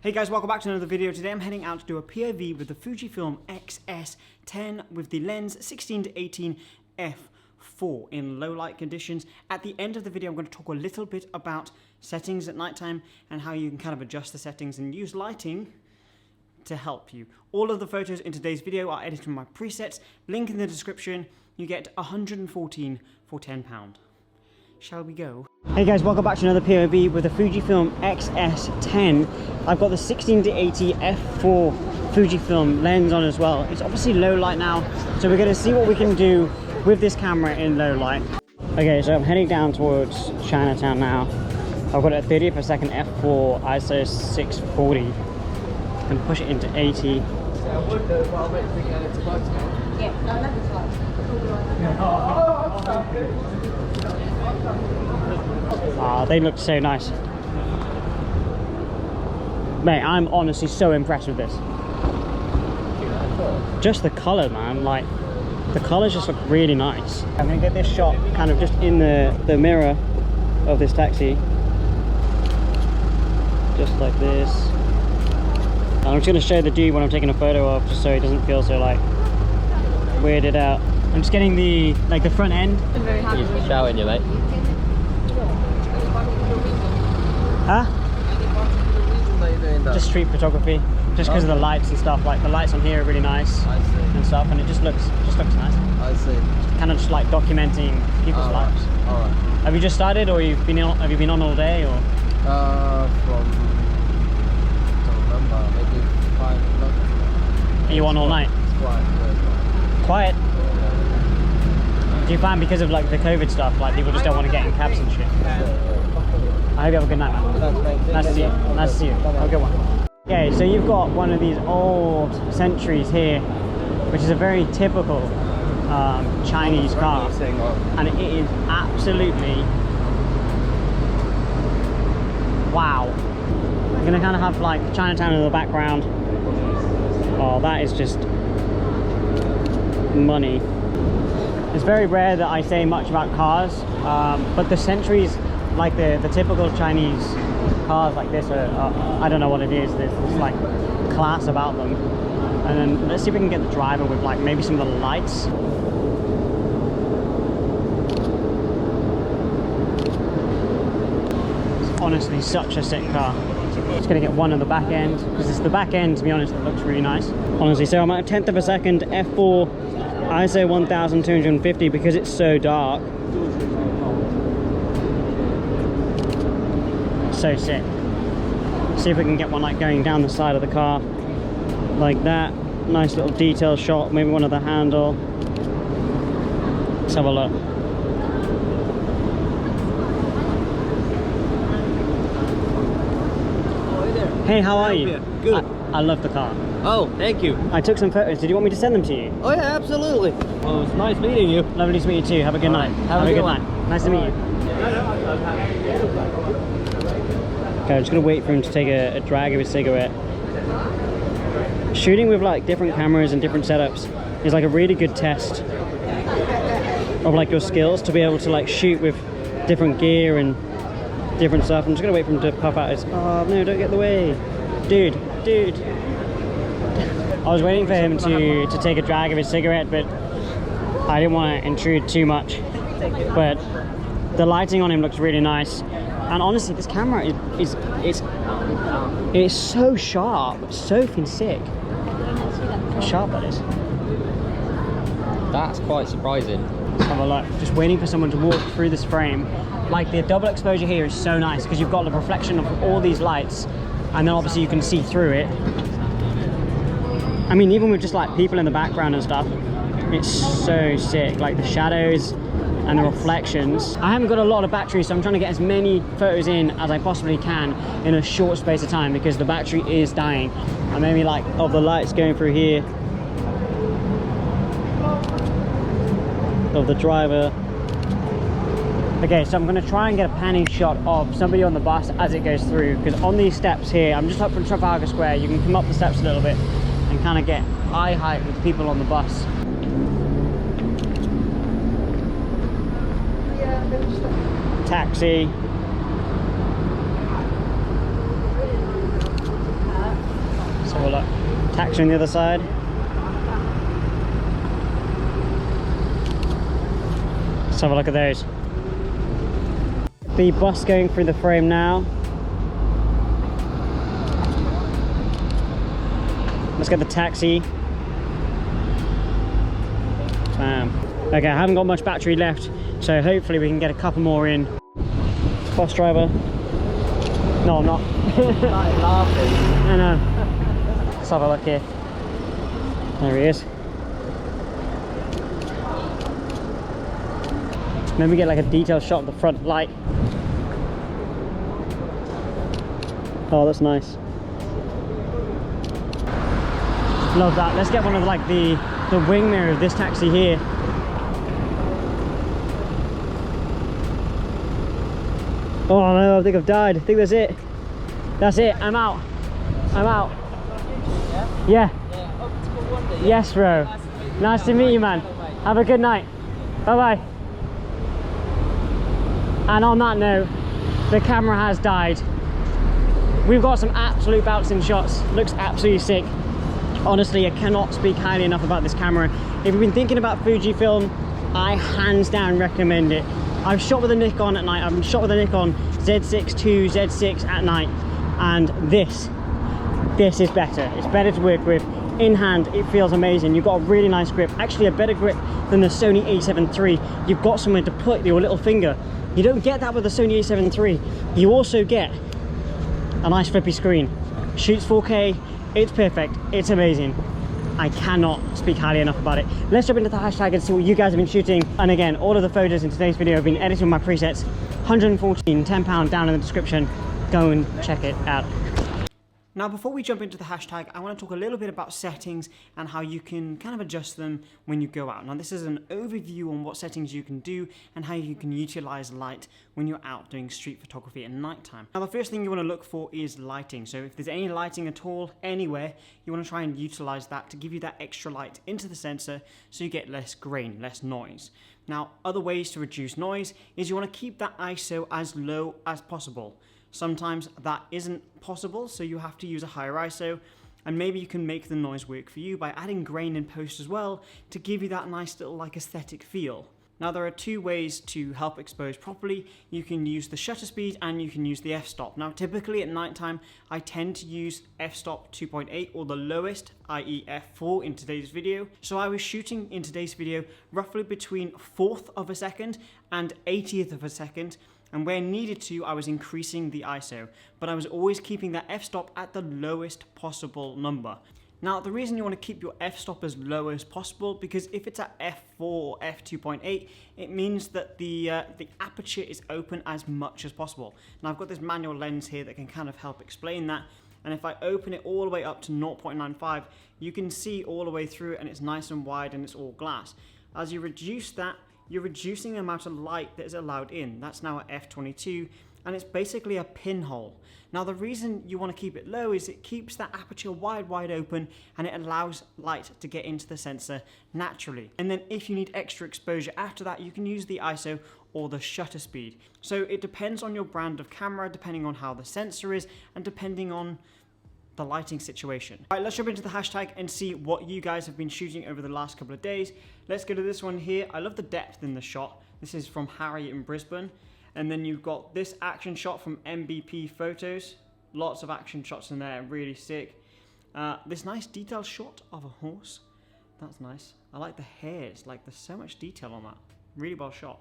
Hey guys, welcome back to another video. Today I'm heading out to do a POV with the Fujifilm X-S10 with the lens 16 to 18 f4 in low light conditions. At the end of the video I'm going to talk a little bit about settings at nighttime and how you can kind of adjust the settings and use lighting to help you. All of the photos in today's video are edited from my presets. Link in the description. You get 114 for £10. Shall we go? Hey guys, welcome back to another POV with the Fujifilm X-S10. I've got the 16 to 80 f4 Fujifilm lens on as well. It's obviously low light now, so we're going to see what we can do with this camera in low light. Okay, so I'm heading down towards Chinatown now. I've got a 30 per second f4 ISO 640. I'm going to push it into 80. They look so nice. Mate, I'm honestly so impressed with this. Just the colour, man, like the colours just look really nice. I'm gonna get this shot kind of just in the mirror of this taxi. Just like this. And I'm just gonna show the dude what I'm taking a photo of, just so he doesn't feel so like weirded out. I'm just getting the front end. I'm very happy. He's shouting you, mate. Huh? Just street photography, just because of the lights and stuff. Like the lights on here are really nice and stuff, and it just looks nice. I see. Kind of just like documenting people's lives. Alright. Have you just started, or have you been on all day, or? From November, maybe 5 o'clock. Are you on all night? It's quiet. Quiet. Do you find because of like the COVID stuff, like people just don't want to get in cabs and shit? I hope you have a good night, man. Nice to see you. Nice to see you. Have a good one. Okay, so you've got one of these old Centuries here, which is a very typical Chinese car, and it is absolutely wow. You're gonna kind of have like Chinatown in the background. Oh, that is just money. It's very rare that I say much about cars, but the Centuries, like the typical Chinese cars like this are I don't know what it is, there's like class about them. And then let's see if we can get the driver with like maybe some of the lights. It's honestly such a sick car. Just gonna get one on the back end, because it's the back end, to be honest, that looks really nice. Honestly, so I'm at a 10th of a second f4 ISO 1250 because it's so dark. So sick. See if we can get one like going down the side of the car like that. Nice little detail shot, maybe one of the handle. Let's have a look. Hey, how are you? Good. I love the car. Oh, thank you. I took some photos. Did you want me to send them to you? Oh yeah, absolutely. Well, it's nice meeting you. Lovely to meet you too. Have a good night. Have a good night. Nice to meet you. Okay, I'm just gonna wait for him to take a drag of his cigarette. Shooting with like different cameras and different setups is like a really good test of like your skills, to be able to like shoot with different gear and different stuff. I'm just gonna wait for him to puff out his, oh no, don't get in the way. Dude. I was waiting for him to take a drag of his cigarette, but I didn't want to intrude too much. But the lighting on him looks really nice. And honestly, this camera is so sharp, so fucking sick. How sharp that is. That's quite surprising. Let's have a look. Just waiting for someone to walk through this frame. Like the double exposure here is so nice because you've got the reflection of all these lights, and then obviously you can see through it. I mean, even with just like people in the background and stuff, it's so sick. Like the shadows and the reflections. I haven't got a lot of battery, so I'm trying to get as many photos in as I possibly can in a short space of time because the battery is dying. And maybe like of the lights going through here, of the driver. Okay, so I'm going to try and get a panning shot of somebody on the bus as it goes through, because on these steps here, I'm just up from Trafalgar Square, you can come up the steps a little bit and kind of get eye height with people on the bus. Taxi. Taxi on the other side. Let's have a look at those. The bus going through the frame now. Let's get the taxi. Bam. Okay, I haven't got much battery left, so hopefully we can get a couple more in. Bus driver. No, I'm not. Laughing. I know. Let's have a look here. There he is. Then we get like a detailed shot of the front light. Oh, that's nice. Love that. Let's get one of like the wing mirror of this taxi here. Oh no, I think I've died. I think that's it. That's it. I'm out. I'm out. Yeah? Yeah. Yeah. OpticalWander. Yeah. Yes, bro. Nice to meet you, man. Have a good night. Bye-bye. And on that note, the camera has died. We've got some absolute bouncing shots. Looks absolutely sick. Honestly, I cannot speak highly enough about this camera. If you've been thinking about Fujifilm, I hands down recommend it. I've shot with a Nikon at night. I've shot with a Nikon Z6 II, Z6 at night, and this is better. It's better to work with. In hand, it feels amazing. You've got a really nice grip, actually a better grip than the Sony a7 III. You've got somewhere to put your little finger. You don't get that with the Sony a7 III. You also get a nice flippy screen. Shoots 4K, it's perfect, it's amazing. I cannot speak highly enough about it. Let's jump into the hashtag and see what you guys have been shooting. And again, all of the photos in today's video have been edited with my presets. 114, £10 down in the description. Go and check it out. Now, before we jump into the hashtag, I want to talk a little bit about settings and how you can kind of adjust them when you go out. Now, this is an overview on what settings you can do and how you can utilize light when you're out doing street photography at nighttime. Now, the first thing you want to look for is lighting. So if there's any lighting at all, anywhere, you want to try and utilize that to give you that extra light into the sensor so you get less grain, less noise. Now, other ways to reduce noise is you want to keep that ISO as low as possible. Sometimes that isn't possible, so you have to use a higher ISO, and maybe you can make the noise work for you by adding grain in post as well to give you that nice little like aesthetic feel. Now, there are two ways to help expose properly. You can use the shutter speed and you can use the f-stop. Now, typically at nighttime, I tend to use f-stop 2.8 or the lowest, i.e. f4 in today's video. So I was shooting in today's video roughly between 1/4 of a second and 1/80th of a second. And where needed to, I was increasing the ISO, but I was always keeping that f-stop at the lowest possible number. Now, the reason you want to keep your f-stop as low as possible, because if it's at f4 or f2.8, it means that the aperture is open as much as possible. Now, I've got this manual lens here that can kind of help explain that. And if I open it all the way up to 0.95, you can see all the way through, and it's nice and wide and it's all glass. As you reduce that, you're reducing the amount of light that is allowed in. That's now at f22, and it's basically a pinhole. Now, the reason you want to keep it low is it keeps that aperture wide open, and it allows light to get into the sensor naturally. And then if you need extra exposure after that, you can use the ISO or the shutter speed. So it depends on your brand of camera, depending on how the sensor is, and depending on the lighting situation. All right, let's jump into the hashtag and see what you guys have been shooting over the last couple of days. Let's go to this one here. I love the depth in the shot. This is from Harry in Brisbane. And then you've got this action shot from MBP Photos. Lots of action shots in there, really sick. This nice detailed shot of a horse. That's nice. I like the hairs, like there's so much detail on that. Really well shot.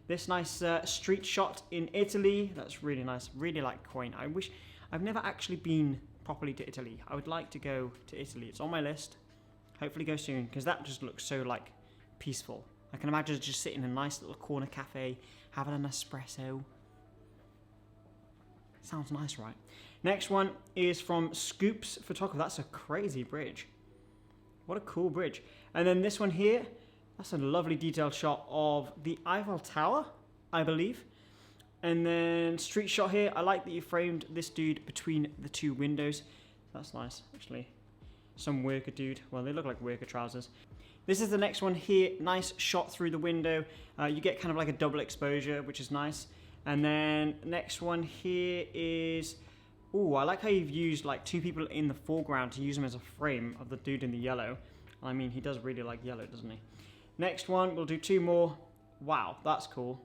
This nice street shot in Italy. That's really nice. Really like coin. I wish, I've never actually been properly to Italy. I would like to go to Italy. It's on my list. Hopefully go soon, because that just looks so like peaceful. I can imagine just sitting in a nice little corner cafe, having an espresso. Sounds nice, right? Next one is from Scoops Photography. That's a crazy bridge. What a cool bridge. And then this one here, that's a lovely detailed shot of the Eiffel Tower, I believe. And then street shot here. I like that you framed this dude between the two windows. That's nice, actually. Some worker dude. Well, they look like worker trousers. This is the next one here. Nice shot through the window. You get kind of like a double exposure, which is nice. And then next one here is Ooh, I like how you've used like two people in the foreground to use him as a frame of the dude in the yellow. I mean, he does really like yellow, doesn't he? Next one, we'll do two more. Wow, that's cool.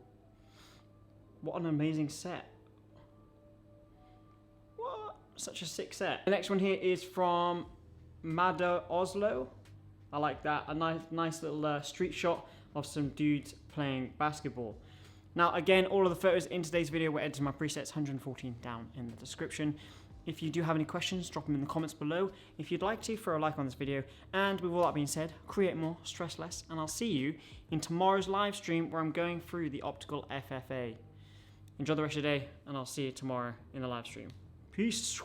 What an amazing set. What? Such a sick set. The next one here is from Mado Oslo. I like that. A nice little street shot of some dudes playing basketball. Now, again, all of the photos in today's video were edited to my presets, 114 down in the description. If you do have any questions, drop them in the comments below. If you'd like to, throw a like on this video. And with all that being said, create more, stress less, and I'll see you in tomorrow's live stream where I'm going through the optical FFA. Enjoy the rest of your day, and I'll see you tomorrow in the live stream. Peace.